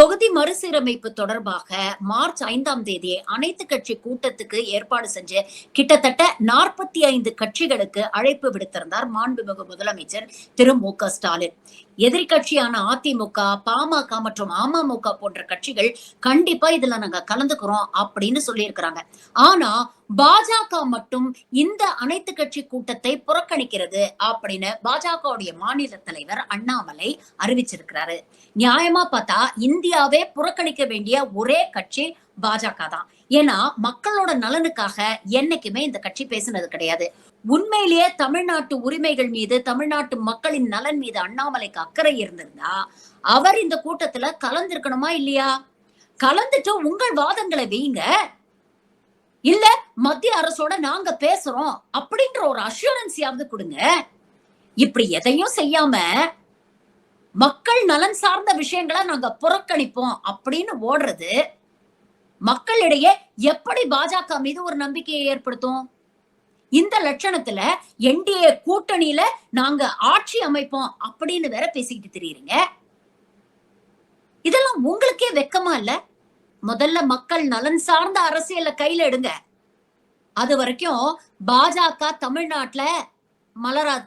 தொகுதி மறுசீரமைப்பு தொடர்பாக மார்ச் 5ஆம் தேதி அனைத்து கட்சி கூட்டத்துக்கு ஏற்பாடு செஞ்சு கிட்டத்தட்ட 45 கட்சிகளுக்கு அழைப்பு விடுத்திருந்தார் மாண்புமிகு முதலமைச்சர் திரு மு.க.ஸ்டாலின். எதிர்கட்சியான அதிமுக, பாமக மற்றும் அமமுக போன்ற கட்சிகள் கண்டிப்பா இதுல நாங்க கலந்துக்கிறோம் அப்படின்னு சொல்லியிருக்கிறாங்க. ஆனா பாஜக மட்டும் இந்த அனைத்து கட்சி கூட்டத்தை புறக்கணிக்கிறது அப்படின்னு பாஜகவுடைய மாநில தலைவர் அண்ணாமலை அறிவிச்சிருக்கிறாரு. நியாயமா பார்த்தா இந்தியாவே புறக்கணிக்க வேண்டிய ஒரே கட்சி பாஜக தான். ஏன்னா மக்களோட நலனுக்காக என்னைக்குமே இந்த கட்சி பேசினது கிடையாது. உண்மையிலேயே தமிழ்நாட்டு உரிமைகள் மீது, தமிழ்நாட்டு மக்களின் நலன் மீது அண்ணாமலைக்கு அக்கறை இருந்திருந்தா அவர் இந்த கூட்டத்துல கலந்திருக்கணுமா இல்லையா? கலந்துட்டு உங்கள் வாதங்களை வையுங்க. இல்ல மத்திய அரசோட நாங்க பேசுறோம் அப்படின்ற ஒரு அஷூரன்ஸாவது கொடுங்க. இப்படி எதையும் செய்யாம மக்கள் நலன் சார்ந்த விஷயங்களை நாங்க புறக்கணிப்போம் அப்படின்னு ஓடுறது மக்களிடையே எப்படி பாஜக மீது ஒரு நம்பிக்கையை ஏற்படுத்தும்? இந்த லட்சணத்துல என்டிஏ கூட்டணியில நாங்க ஆட்சி அமைப்போம் அப்படின்னு வேற பேசிக்கிட்டு தெரியுறீங்க. இதெல்லாம் உங்களுக்கே வெக்கமா இல்ல? முதல்ல மக்கள் நலன் சார்ந்த அரசியல கையில எடுங்க. அது வரைக்கும் பாஜக தமிழ்நாட்டுல மலராது.